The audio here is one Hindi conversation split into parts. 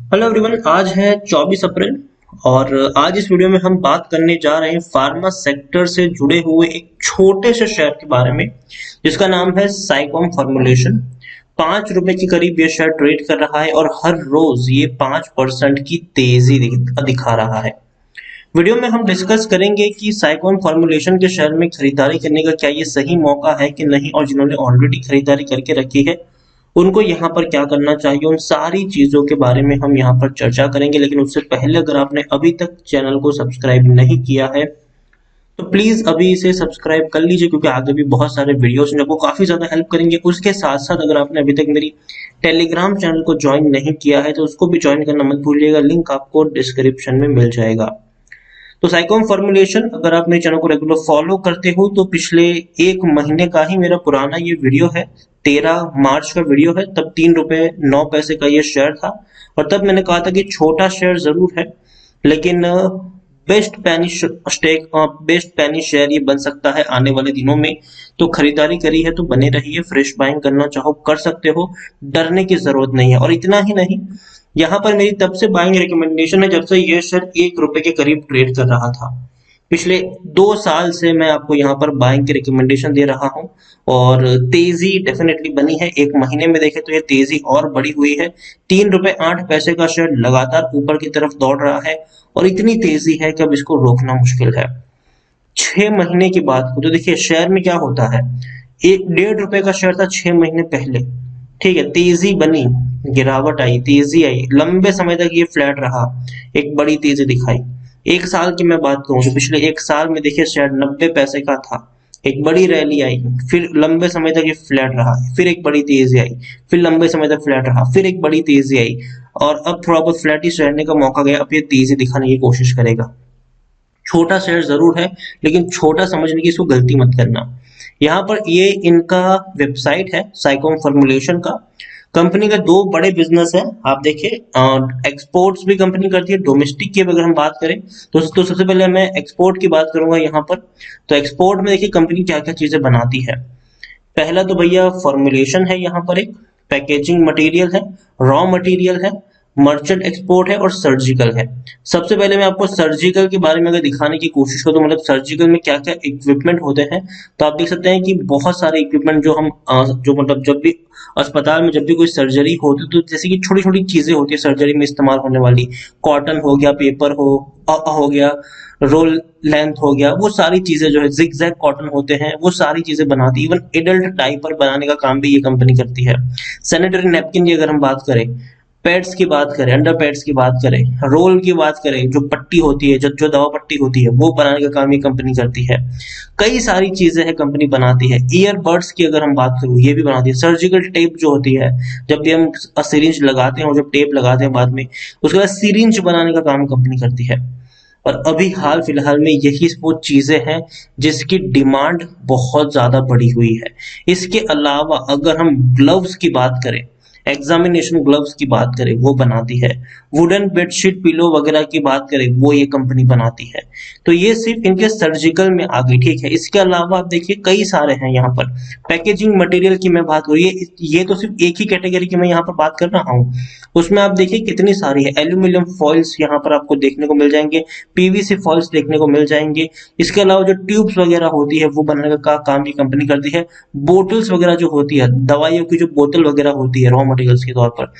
हेलो एवरीवन, आज है 24 अप्रैल और आज इस वीडियो में हम बात करने जा रहे हैं फार्मा सेक्टर से जुड़े हुए एक छोटे से शेयर के बारे में जिसका नाम है साइकॉम फॉर्मुलेशन। 5 रुपए के करीब ये शेयर ट्रेड कर रहा है और हर रोज ये 5% की तेजी दिखा रहा है। वीडियो में हम डिस्कस करेंगे कि साइकॉम फॉर्मुलेशन के शेयर में खरीदारी करने का क्या ये सही मौका है कि नहीं, और जिन्होंने ऑलरेडी खरीदारी करके रखी है उनको यहाँ पर क्या करना चाहिए। उन सारी चीजों के बारे में हम यहाँ पर चर्चा करेंगे, लेकिन उससे पहले अगर आपने अभी तक चैनल को सब्सक्राइब नहीं किया है तो प्लीज अभी इसे सब्सक्राइब कर लीजिए, क्योंकि आगे भी बहुत सारे वीडियोस हैं जो आपको काफी ज्यादा हेल्प करेंगे। उसके साथ साथ अगर आपने अभी तक मेरी टेलीग्राम चैनल को ज्वाइन नहीं किया है तो उसको भी ज्वाइन करना मत भूलिएगा, लिंक आपको डिस्क्रिप्शन में मिल जाएगा। तो साइकॉम फॉर्मुलेशन, अगर आप मेरे चैनल को रेगुलर फॉलो करते हो तो पिछले 1 महीने का ही मेरा पुराना ये वीडियो है, 13 मार्च का वीडियो है। तब 3 रुपए 9 पैसे का ये शेयर था और तब मैंने कहा था कि छोटा शेयर जरूर है लेकिन बेस्ट पेनी शेयर ये बन सकता है आने वाले दिनों में। तो खरीदारी करी है तो बने रहिए, फ्रेश बाइंग करना चाहो कर सकते हो, डरने की जरूरत नहीं है। और इतना ही नहीं, यहाँ पर मेरी तब से बाइंग रिकमेंडेशन है जब से ये शेयर 1 रुपए के करीब ट्रेड कर रहा था। पिछले 2 साल से मैं आपको यहाँ पर बाइंग की रिकमेंडेशन दे रहा हूँ और तेजी डेफिनेटली बनी है। 1 महीने में देखे तो ये तेजी और बढ़ी हुई है। 3 रुपए 8 पैसे का शेयर लगातार ऊपर की तरफ दौड़ रहा है और इतनी तेजी है कि अब इसको रोकना मुश्किल है। 6 महीने की बात हो तो देखिए शेयर में क्या होता है। 1.5 रुपए का शेयर था 6 महीने पहले, ठीक है, तेजी बनी, गिरावट आई, तेजी आई, लंबे समय तक ये फ्लैट रहा, एक बड़ी तेजी दिखाई। 1 साल की मैं बात करूं तो पिछले 1 साल में देखिए शेयर 90 पैसे का था, एक बड़ी रैली आई, फिर लंबे समय तक ये फ्लैट रहा, फिर एक बड़ी तेजी आई, फिर लंबे समय तक फ्लैट रहा, फिर एक बड़ी तेजी आई और अब थोड़ा बहुत फ्लैटिश रहने का मौका गया। अब ये तेजी दिखाने की कोशिश करेगा। छोटा शेयर जरूर है लेकिन छोटा समझने की इसको गलती मत करना। यहाँ पर ये इनका वेबसाइट है साइकॉम फॉर्मुलेशन का। कंपनी का 2 बड़े बिजनेस है, आप देखिए, एक्सपोर्ट्स भी कंपनी करती है, डोमेस्टिक की अगर हम बात करें तो सबसे पहले मैं एक्सपोर्ट की बात करूंगा यहाँ पर। तो एक्सपोर्ट में देखिए कंपनी क्या क्या चीजें बनाती है। पहला तो भैया फॉर्मुलेशन है, यहाँ पर एक पैकेजिंग मटेरियल है, रॉ मटेरियल है, मर्चेंट एक्सपोर्ट है और सर्जिकल है। सबसे पहले मैं आपको सर्जिकल के बारे में अगर दिखाने की कोशिश करूँ, मतलब सर्जिकल में क्या क्या इक्विपमेंट होते हैं, तो आप देख सकते हैं कि बहुत सारे इक्विपमेंट जो हम जो मतलब जब भी अस्पताल में जब भी कोई सर्जरी होती है तो जैसे कि छोटी छोटी चीजें होती है सर्जरी में इस्तेमाल होने वाली, कॉटन हो गया, पेपर हो गया, रोल लेंथ हो गया, वो सारी चीजें जो है जिगजैग कॉटन होते हैं वो सारी चीजें बनाती है। इवन एडल्ट डायपर बनाने का काम भी ये कंपनी करती है। सैनिटरी नैपकिन की अगर हम बात करें, पैड्स की बात करें, अंडर पैड्स की बात करें, रोल की बात करें, जो पट्टी होती है, जो दवा पट्टी होती है वो बनाने का काम ये कंपनी करती है। कई सारी चीजें है कंपनी बनाती है। ईयरबड्स की अगर हम बात करूं ये भी बनाती है। सर्जिकल टेप जो होती है, जब भी हम सिरिंज लगाते हैं और जब टेप लगाते हैं बाद में, उसके बाद सिरिंज बनाने का काम कंपनी करती है। और अभी हाल फिलहाल में यही वो चीजें हैं जिसकी डिमांड बहुत ज्यादा बढ़ी हुई है। इसके अलावा अगर हम ग्लव्स की बात करें, एग्जामिनेशन ग्लव्स की बात करें वो बनाती है। वुडन बेडशीट पिलो वगैरह की बात करें वो ये कंपनी बनाती है। तो ये सिर्फ इनके सर्जिकल में आ गई, ठीक है। इसके अलावा आप देखिए कई सारे हैं यहाँ पर। पैकेजिंग मटेरियल की मैं बात करूँ, ये तो सिर्फ एक ही कैटेगरी की मैं यहाँ पर बात कर रहा हूँ, उसमें आप देखिए कितनी सारी है। एल्यूमिनियम फॉइल्स यहाँ पर आपको देखने को मिल जाएंगे, पीवीसी फॉइल्स देखने को मिल जाएंगे। इसके अलावा जो ट्यूब्स वगैरह होती है वो बनाने का काम ये कंपनी करती है। बोटल्स वगैरह जो होती है, दवाइयों की जो बोतल वगैरह होती है रॉ मटेरियल्स के तौर पर,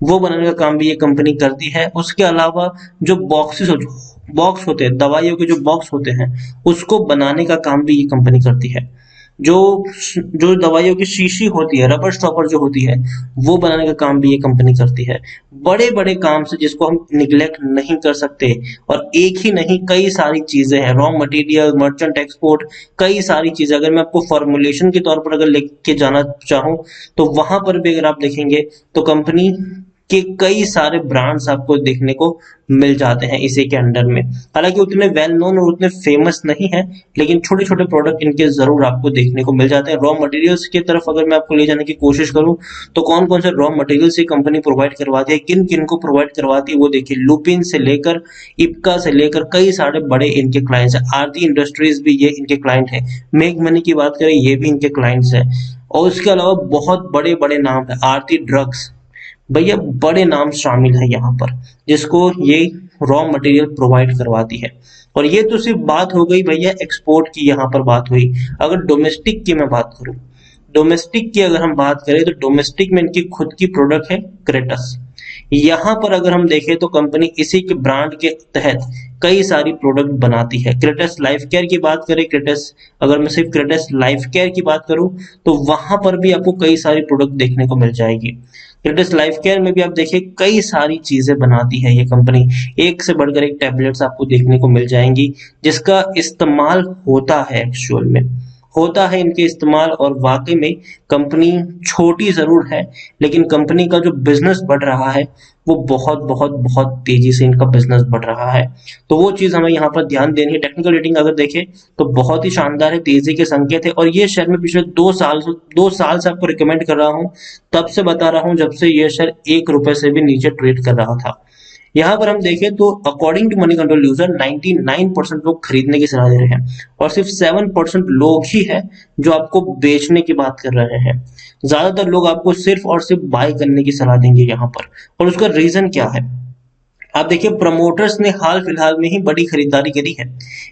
वो बनाने का काम भी ये कंपनी करती है। उसके अलावा जो बॉक्स होते हैं, दवाइयों के जो बॉक्स होते हैं उसको बनाने का काम भी ये कंपनी करती है। जो जो दवाइयों की शीशी होती है, रबर स्टॉपर जो होती है, वो बनाने का काम भी ये कंपनी करती है। बड़े बड़े काम से जिसको हम निग्लेक्ट नहीं कर सकते। और एक ही नहीं, कई सारी चीजें हैं, रॉ मटेरियल, मर्चेंट एक्सपोर्ट, कई सारी चीजें। अगर मैं आपको फॉर्मुलेशन के तौर पर अगर लेके जाना चाहूँ तो वहां पर भी अगर आप देखेंगे तो कंपनी के कई सारे ब्रांड्स आपको देखने को मिल जाते हैं इसी के अंडर में। हालांकि उतने वेल नोन और उतने फेमस नहीं है, लेकिन छोटे छोटे प्रोडक्ट इनके जरूर आपको देखने को मिल जाते हैं। रॉ मटेरियल्स की तरफ अगर मैं आपको ले जाने की कोशिश करूं तो कौन कौन से रॉ मटेरियल्स ये कंपनी प्रोवाइड करवाती है, किन किन को प्रोवाइड करवाती है, वो देखिए। लुपिन से लेकर इप्का से लेकर कई सारे बड़े इनके क्लाइंट्स है। आरती इंडस्ट्रीज भी ये इनके क्लाइंट है। मेक मनी की बात करें ये भी इनके क्लाइंट्स है। और उसके अलावा बहुत बड़े बड़े नाम है, आरती ड्रग्स, भैया बड़े नाम शामिल है यहाँ पर, जिसको ये रॉ मटेरियल प्रोवाइड करवाती है। और ये तो सिर्फ बात हो गई भैया एक्सपोर्ट की, यहाँ पर बात हुई। अगर डोमेस्टिक की मैं बात करूँ, डोमेस्टिक की अगर हम बात करें तो डोमेस्टिक में इनकी खुद की प्रोडक्ट है क्रेटस। यहाँ पर अगर हम देखें तो कंपनी इसी के ब्रांड के तहत कई सारी प्रोडक्ट बनाती है। क्रेटस लाइफ केयर की बात करें, क्रेटस अगर मैं सिर्फ क्रेटस लाइफ केयर की बात करूं तो वहां पर भी आपको कई सारी प्रोडक्ट देखने को मिल जाएगी। क्रेटस लाइफ केयर में भी आप देखिए कई सारी चीजें बनाती है ये कंपनी, एक से बढ़कर एक टैबलेट्स आपको देखने को मिल जाएंगी जिसका इस्तेमाल होता है, एक्चुअल में होता है इनके इस्तेमाल। और वाकई में कंपनी छोटी जरूर है, लेकिन कंपनी का जो बिजनेस बढ़ रहा है वो बहुत बहुत बहुत तेजी से इनका बिजनेस बढ़ रहा है। तो वो चीज हमें यहाँ पर ध्यान देनी है। टेक्निकल रेटिंग अगर देखें तो बहुत ही शानदार है, तेजी के संकेत है। और ये शेयर में पिछले 2 साल से आपको रिकमेंड कर रहा हूँ, तब से बता रहा हूँ जब से ये शेयर ₹1 से भी नीचे ट्रेड कर रहा था। यहाँ पर हम देखें तो according to Moneycontrol user 99% लोग खरीदने की सलाह दे रहे हैं और सिर्फ 7% लोग ही है जो आपको बेचने की बात कर रहे हैं। ज्यादातर लोग आपको सिर्फ और सिर्फ बाय करने की सलाह देंगे यहाँ पर। और उसका रीजन क्या है, आप देखिए प्रमोटर्स ने हाल फिलहाल में ही बड़ी खरीदारी करी है।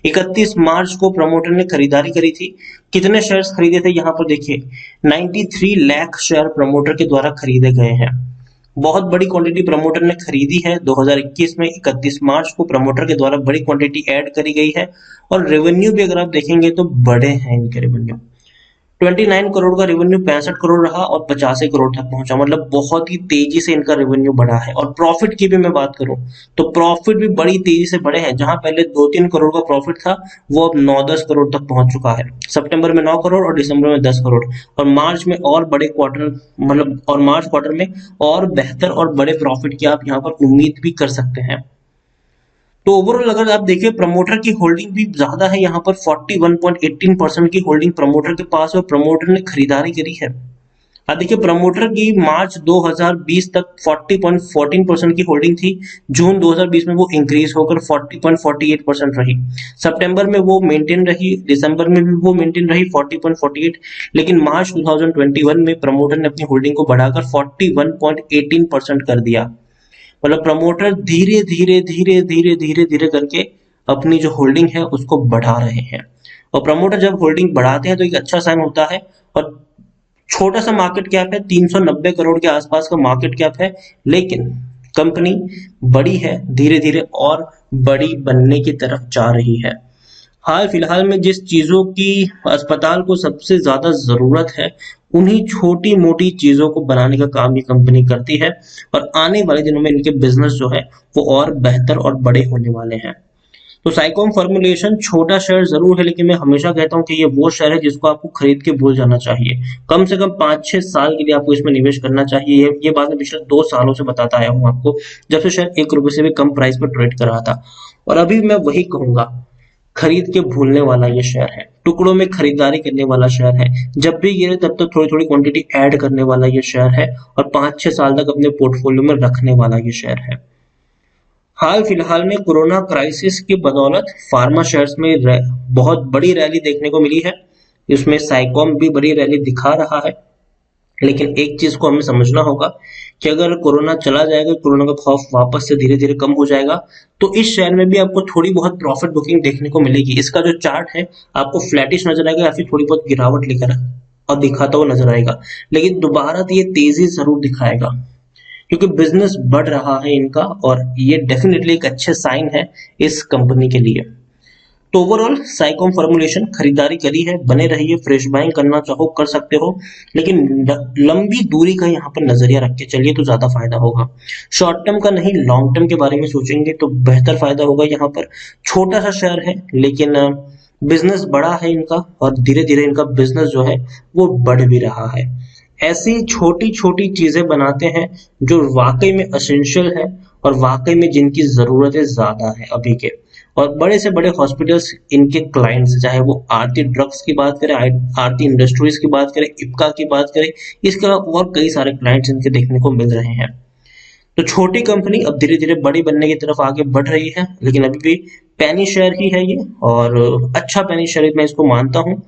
31 मार्च को प्रमोटर ने खरीदारी करी थी। कितने शेयर्स खरीदे थे यहाँ पर देखिए, 93 लाख शेयर प्रमोटर के द्वारा खरीदे गए हैं। बहुत बड़ी क्वांटिटी प्रमोटर ने खरीदी है 2021 में। 31 मार्च को प्रमोटर के द्वारा बड़ी क्वांटिटी ऐड करी गई है। और रेवेन्यू भी अगर आप देखेंगे तो बड़े हैं इनके रेवेन्यू, 29 करोड़ का रेवेन्यू 65 करोड़ रहा और 85 करोड़ तक पहुंचा, मतलब बहुत ही तेजी से इनका रेवेन्यू बढ़ा है। और प्रॉफिट की भी मैं बात करूं तो प्रॉफिट भी बड़ी तेजी से बढ़े हैं। जहां पहले 2-3 करोड़ का प्रॉफिट था वो अब 9-10 करोड़ तक पहुंच चुका है। सितंबर में 9 करोड़ और दिसंबर में 10 करोड़, और मार्च में और बड़े क्वार्टर, मतलब और मार्च क्वार्टर में और बेहतर और बड़े प्रॉफिट की आप यहाँ पर उम्मीद भी कर सकते हैं। तो ओवरऑल अगर आप देखिए प्रमोटर की होल्डिंग भी ज्यादा है, यहाँ पर 41.18% की होल्डिंग प्रमोटर के पास है और प्रमोटर ने खरीदारी करी है। अब देखिए प्रमोटर की मार्च 2020 तक 40.14% की होल्डिंग थी। जून 2020 में वो इंक्रीज होकर 40.48% रही। सितंबर में वो मेंटेन रही, दिसंबर में भी वो मेंटेन रही 40.48। लेकिन मार्च 2021 में प्रमोटर ने अपनी होल्डिंग को बढ़ाकर 41.18% कर दिया। मतलब प्रमोटर धीरे धीरे धीरे धीरे धीरे धीरे करके अपनी जो होल्डिंग है उसको बढ़ा रहे हैं। और प्रमोटर जब होल्डिंग बढ़ाते हैं तो एक अच्छा साइन होता है। और छोटा सा मार्केट कैप है, 390 करोड़ के आसपास का मार्केट कैप है, लेकिन कंपनी बड़ी है, धीरे धीरे और बड़ी बनने की तरफ जा रही है। हाल फिलहाल में जिस चीजों की अस्पताल को सबसे ज्यादा जरूरत है, उन्हीं छोटी मोटी चीजों को बनाने का काम ये कंपनी करती है। और आने वाले दिनों में इनके बिजनेस जो है वो और बेहतर और बड़े होने वाले हैं। तो साइकॉम फॉर्मुलेशन छोटा शेयर जरूर है, लेकिन मैं हमेशा कहता हूँ कि ये वो शेयर है जिसको आपको खरीद के भूल जाना चाहिए। कम से कम 5-6 साल के लिए आपको इसमें निवेश करना चाहिए। ये बात मैं पिछले 2 सालों से बताता आया हूँ आपको, जब से शेयर ₹1 से भी कम प्राइस पर ट्रेड कर रहा था। और अभी मैं वही कहूंगा, खरीद के भूलने वाला ये शेयर है, टुकड़ों में खरीदारी करने वाला शेयर है। जब भी गिरे तब तक थोड़ी थोड़ी क्वांटिटी ऐड करने वाला ये शेयर है और 5-6 साल तक अपने पोर्टफोलियो में रखने वाला ये शेयर है। हाल फिलहाल में कोरोना क्राइसिस की बदौलत फार्मा शेयर्स में बहुत बड़ी रैली देखने को मिली है। इसमें साइकॉम भी बड़ी रैली दिखा रहा है। लेकिन एक चीज को हमें समझना होगा कि अगर कोरोना चला जाएगा, कोरोना का खौफ वापस से धीरे धीरे कम हो जाएगा, तो इस शेयर में भी आपको थोड़ी बहुत प्रॉफिट बुकिंग देखने को मिलेगी। इसका जो चार्ट है आपको फ्लैटिश नजर आएगा या फिर थोड़ी बहुत गिरावट लेकर और दिखाता हुआ नजर आएगा, लेकिन दोबारा ये तेजी जरूर दिखाएगा क्योंकि बिजनेस बढ़ रहा है इनका। और ये डेफिनेटली एक अच्छे साइन है इस कंपनी के लिए। तो ओवरऑल साइकॉम फॉर्मुलेशन खरीदारी करी है, बने रहिए, फ्रेश बाइंग करना चाहो कर सकते हो, लेकिन लंबी दूरी का यहाँ पर नजरिया रख के चलिए तो ज्यादा फायदा होगा। शॉर्ट टर्म का नहीं, लॉन्ग टर्म के बारे में सोचेंगे तो बेहतर फायदा होगा। यहाँ पर छोटा सा शेयर है लेकिन बिजनेस बड़ा है इनका और धीरे धीरे इनका बिजनेस जो है वो बढ़ भी रहा है। ऐसी छोटी छोटी चीजें बनाते हैं जो वाकई में एसेंशियल है और वाकई में जिनकी जरूरतें ज्यादा है अभी के। और बड़े से बड़े हॉस्पिटल्स इनके क्लाइंट्स, चाहे वो आरती ड्रग्स की बात करें, आरती इंडस्ट्रीज की बात करें, इप्का की बात करें, इसके अलावा और कई सारे क्लाइंट्स इनके देखने को मिल रहे हैं। तो छोटी कंपनी अब धीरे धीरे बड़ी बनने की तरफ आगे बढ़ रही है, लेकिन अभी भी पैनी शेयर ही है ये, और अच्छा पैनी शेयर मैं इसको मानता हूँ।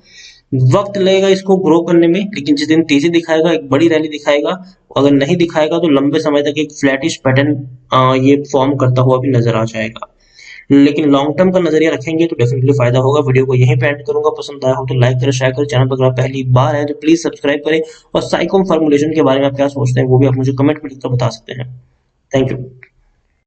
वक्त लगेगा इसको ग्रो करने में, लेकिन जिस दिन तेजी दिखाएगा, एक बड़ी रैली दिखाएगा, अगर नहीं दिखाएगा तो लंबे समय तक एक फ्लैटिश पैटर्न ये फॉर्म करता हुआ भी नजर आ जाएगा। लेकिन लॉन्ग टर्म का नजरिया रखेंगे तो डेफिनेटली फायदा होगा। वीडियो को यहीं पे एंड करूंगा। पसंद आया हो तो लाइक करें, शेयर करें। चैनल पर अगर आप पहली बार है तो प्लीज सब्सक्राइब करें। और साइकोम फार्मूलेशन के बारे में आप क्या सोचते हैं वो भी आप मुझे कमेंट में लिखकर बता सकते हैं। Thank you.